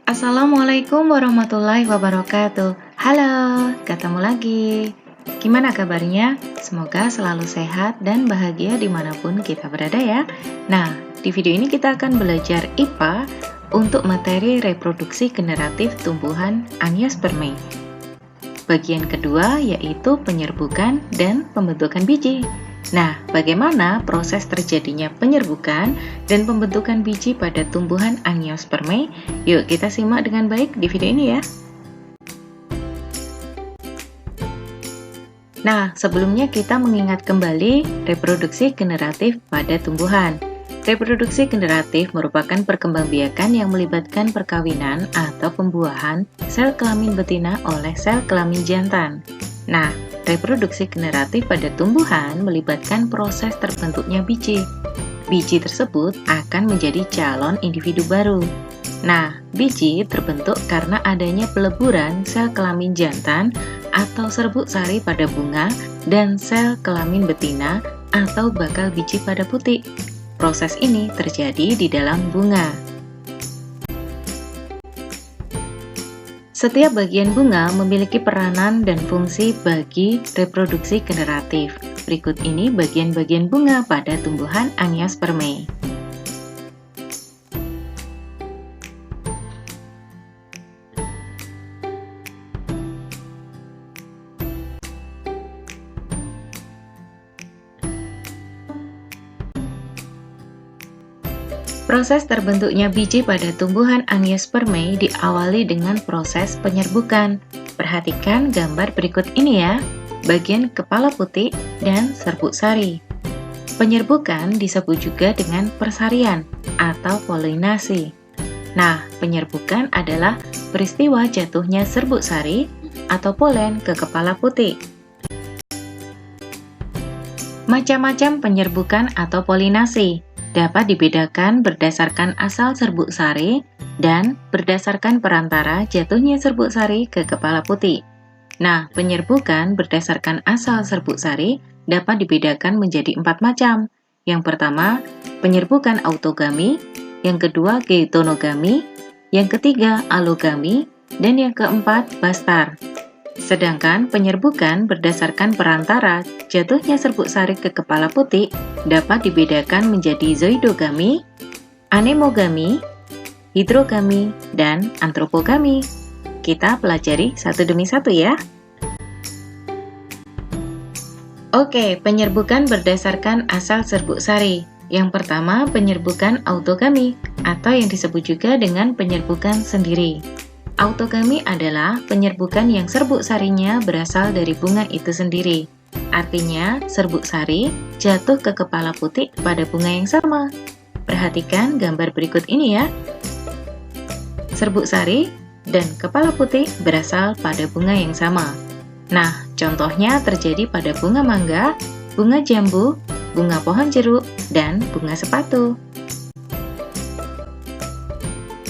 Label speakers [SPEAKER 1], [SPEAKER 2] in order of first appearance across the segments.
[SPEAKER 1] Assalamualaikum warahmatullahi wabarakatuh. Halo, ketemu lagi. Gimana kabarnya? Semoga selalu sehat dan bahagia dimanapun kita berada ya. Nah, di video ini kita akan belajar IPA untuk materi reproduksi generatif tumbuhan Angiospermae. Bagian kedua yaitu penyerbukan dan pembentukan biji. Nah, bagaimana proses terjadinya penyerbukan dan pembentukan biji pada tumbuhan Angiospermae? Yuk kita simak dengan baik di video ini ya. Nah, sebelumnya kita mengingat kembali reproduksi generatif pada tumbuhan. Reproduksi generatif merupakan perkembangbiakan yang melibatkan perkawinan atau pembuahan sel kelamin betina oleh sel kelamin jantan. Nah, reproduksi generatif pada tumbuhan melibatkan proses terbentuknya biji. Biji tersebut akan menjadi calon individu baru. Nah, biji terbentuk karena adanya peleburan sel kelamin jantan atau serbuk sari pada bunga dan sel kelamin betina atau bakal biji pada putik. Proses ini terjadi di dalam bunga. Setiap bagian bunga memiliki peranan dan fungsi bagi reproduksi generatif. Berikut ini bagian-bagian bunga pada tumbuhan Angiospermae. Proses terbentuknya biji pada tumbuhan Angiospermae diawali dengan proses penyerbukan. Perhatikan gambar berikut ini ya, bagian kepala putik dan serbuk sari. Penyerbukan disebut juga dengan persarian atau polinasi. Nah, penyerbukan adalah peristiwa jatuhnya serbuk sari atau polen ke kepala putik. Macam-macam penyerbukan atau polinasi dapat dibedakan berdasarkan asal serbuk sari dan berdasarkan perantara jatuhnya serbuk sari ke kepala putik. Nah, penyerbukan berdasarkan asal serbuk sari dapat dibedakan menjadi 4 macam. Yang pertama, penyerbukan autogami, yang kedua geitonogami, yang ketiga allogami, dan yang keempat bastar. Sedangkan penyerbukan berdasarkan perantara jatuhnya serbuk sari ke kepala putik dapat dibedakan menjadi zoidogami, anemogami, hidrogami, dan antropogami. Kita pelajari satu demi satu ya. Oke, penyerbukan berdasarkan asal serbuk sari. Yang pertama, penyerbukan autogami atau yang disebut juga dengan penyerbukan sendiri. Autogami adalah penyerbukan yang serbuk sarinya berasal dari bunga itu sendiri. Artinya, serbuk sari jatuh ke kepala putik pada bunga yang sama. Perhatikan gambar berikut ini ya. Serbuk sari dan kepala putik berasal pada bunga yang sama. Nah, contohnya terjadi pada bunga mangga, bunga jambu, bunga pohon jeruk, dan bunga sepatu.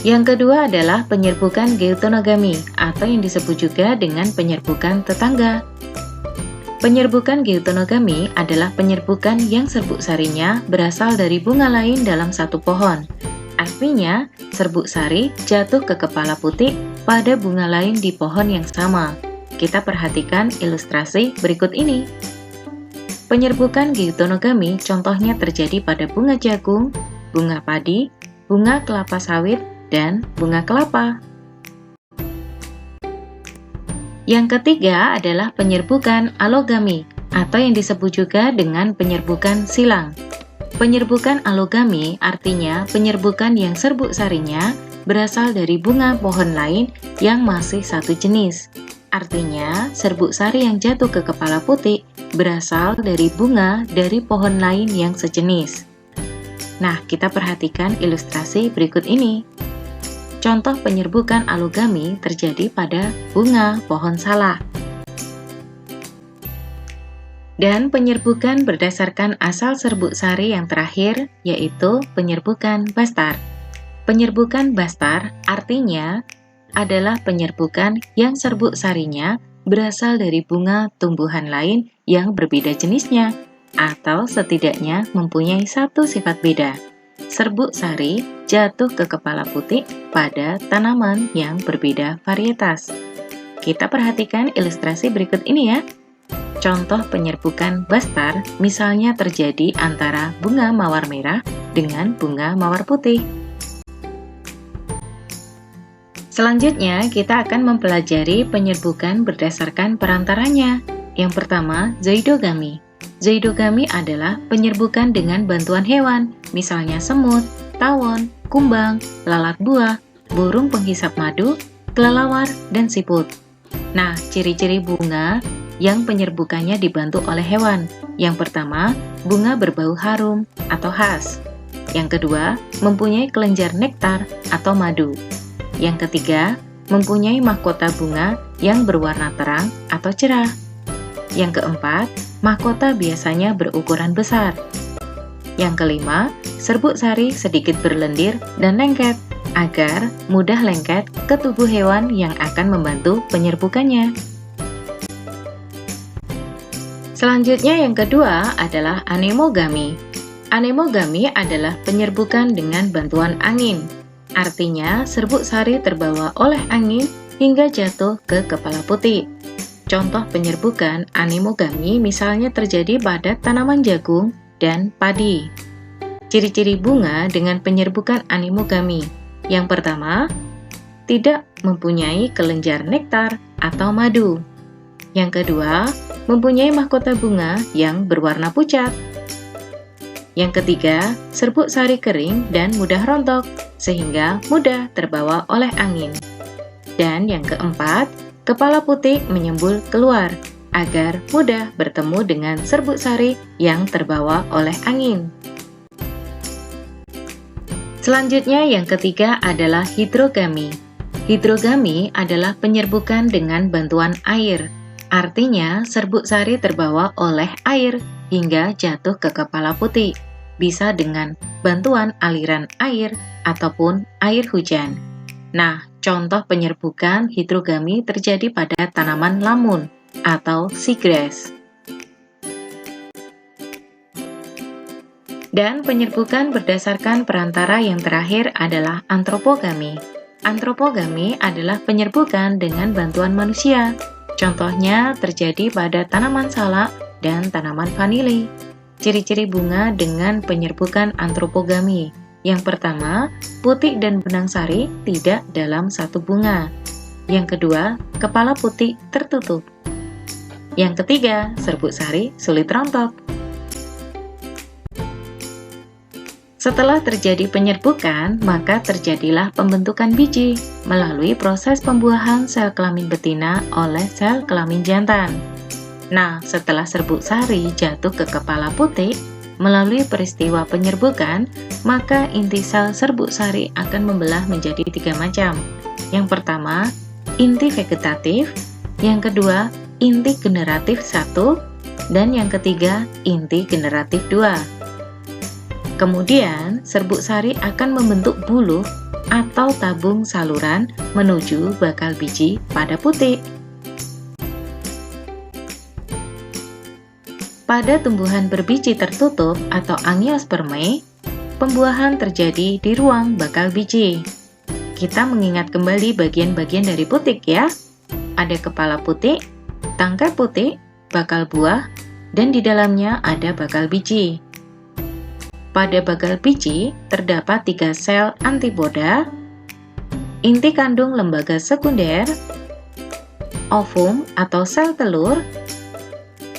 [SPEAKER 1] Yang kedua adalah penyerbukan geitonogami atau yang disebut juga dengan penyerbukan tetangga. Penyerbukan geitonogami adalah penyerbukan yang serbuk sarinya berasal dari bunga lain dalam satu pohon. Artinya, serbuk sari jatuh ke kepala putik pada bunga lain di pohon yang sama. Kita perhatikan ilustrasi berikut ini. Penyerbukan geitonogami contohnya terjadi pada bunga jagung, bunga padi, bunga kelapa sawit, dan bunga kelapa. Yang ketiga adalah penyerbukan allogami atau yang disebut juga dengan penyerbukan silang. Penyerbukan allogami artinya penyerbukan yang serbuk sarinya berasal dari bunga pohon lain yang masih satu jenis. Artinya, serbuk sari yang jatuh ke kepala putik berasal dari bunga dari pohon lain yang sejenis. Nah, kita perhatikan ilustrasi berikut ini. Contoh penyerbukan allogami terjadi pada bunga pohon salak. Dan penyerbukan berdasarkan asal serbuk sari yang terakhir, yaitu penyerbukan bastar. Penyerbukan bastar artinya adalah penyerbukan yang serbuk sarinya berasal dari bunga tumbuhan lain yang berbeda jenisnya, atau setidaknya mempunyai satu sifat beda. serbuk sari jatuh ke kepala putik pada tanaman yang berbeda varietas. Kita perhatikan ilustrasi berikut ini ya. Contoh penyerbukan bastar misalnya terjadi antara bunga mawar merah dengan bunga mawar putih. Selanjutnya, kita akan mempelajari penyerbukan berdasarkan perantaranya. Yang pertama, zoidogami. Zoidogami adalah penyerbukan dengan bantuan hewan, misalnya semut, tawon, kumbang, lalat buah, burung penghisap madu, kelelawar, dan siput. Nah, ciri-ciri bunga yang penyerbukannya dibantu oleh hewan. Yang pertama, bunga berbau harum atau khas. Yang kedua, mempunyai kelenjar nektar atau madu. Yang ketiga, mempunyai mahkota bunga yang berwarna terang atau cerah. Yang keempat, mahkota biasanya berukuran besar. Yang kelima, serbuk sari sedikit berlendir dan lengket, agar mudah lengket ke tubuh hewan yang akan membantu penyerbukannya. Selanjutnya yang kedua adalah anemogami. Anemogami adalah penyerbukan dengan bantuan angin. Artinya, serbuk sari terbawa oleh angin hingga jatuh ke kepala putik. Contoh penyerbukan anemogami misalnya terjadi pada tanaman jagung dan padi. Ciri-ciri bunga dengan penyerbukan anemogami. Yang pertama, tidak mempunyai kelenjar nektar atau madu. Yang kedua, mempunyai mahkota bunga yang berwarna pucat. Yang ketiga, serbuk sari kering dan mudah rontok, sehingga mudah terbawa oleh angin. Dan yang keempat, kepala putik menyembul keluar, agar mudah bertemu dengan serbuk sari yang terbawa oleh angin. Selanjutnya yang ketiga adalah hidrogami. Hidrogami adalah penyerbukan dengan bantuan air. Artinya, serbuk sari terbawa oleh air hingga jatuh ke kepala putik, bisa dengan bantuan aliran air ataupun air hujan. Nah, contoh penyerbukan hidrogami terjadi pada tanaman lamun atau seagrass. Dan penyerbukan berdasarkan perantara yang terakhir adalah antropogami. Antropogami adalah penyerbukan dengan bantuan manusia. Contohnya terjadi pada tanaman salak dan tanaman vanili. Ciri-ciri bunga dengan penyerbukan antropogami. Yang pertama, putik dan benang sari tidak dalam satu bunga. Yang kedua, kepala putik tertutup. Yang ketiga, serbuk sari sulit rontok. Setelah terjadi penyerbukan, maka terjadilah pembentukan biji melalui proses pembuahan sel kelamin betina oleh sel kelamin jantan. Nah, setelah serbuk sari jatuh ke kepala putik, melalui peristiwa penyerbukan, maka inti sel serbuk sari akan membelah menjadi 3 macam. Yang pertama, inti vegetatif, yang kedua, inti generatif 1, dan yang ketiga, inti generatif 2. Kemudian, serbuk sari akan membentuk buluh atau tabung saluran menuju bakal biji pada putik. Pada tumbuhan berbiji tertutup atau angiospermae, pembuahan terjadi di ruang bakal biji. Kita mengingat kembali bagian-bagian dari putik ya. Ada kepala putik, tangkai putik, bakal buah, dan di dalamnya ada bakal biji. Pada bakal biji terdapat 3 sel antipoda, inti kandung lembaga sekunder, ovum atau sel telur,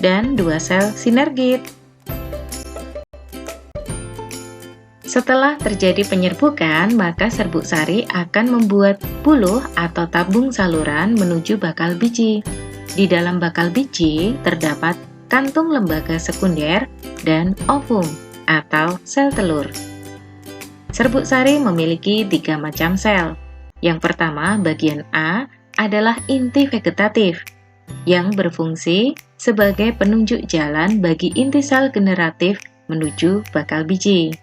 [SPEAKER 1] dan 2 sel sinergit. Setelah terjadi penyerbukan, maka serbuk sari akan membuat buluh atau tabung saluran menuju bakal biji. Di dalam bakal biji terdapat kantung lembaga sekunder dan ovum atau sel telur. Serbuk sari memiliki 3 macam sel. Yang pertama, bagian A adalah inti vegetatif yang berfungsi sebagai penunjuk jalan bagi inti sel generatif menuju bakal biji.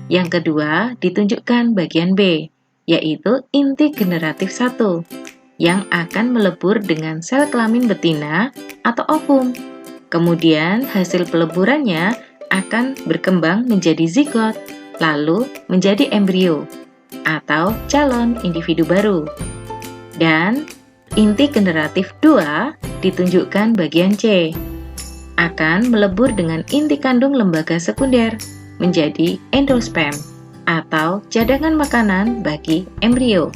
[SPEAKER 1] Yang kedua, ditunjukkan bagian B, yaitu inti generatif 1 yang akan melebur dengan sel kelamin betina atau ovum. Kemudian, hasil peleburannya akan berkembang menjadi zigot lalu menjadi embrio atau calon individu baru. Dan inti generatif 2 ditunjukkan bagian C, akan melebur dengan inti kandung lembaga sekunder menjadi endosperm atau cadangan makanan bagi embrio.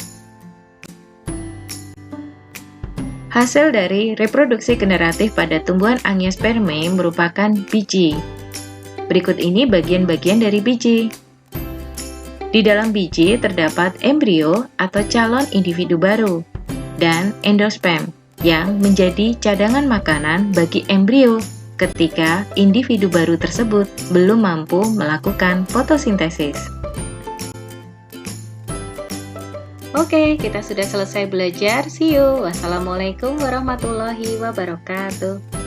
[SPEAKER 1] Hasil dari reproduksi generatif pada tumbuhan angiospermae merupakan biji. Berikut ini bagian-bagian dari biji. Di dalam biji terdapat embrio atau calon individu baru dan endosperm yang menjadi cadangan makanan bagi embrio ketika individu baru tersebut belum mampu melakukan fotosintesis. Oke, kita sudah selesai belajar. See you. Wassalamualaikum warahmatullahi wabarakatuh.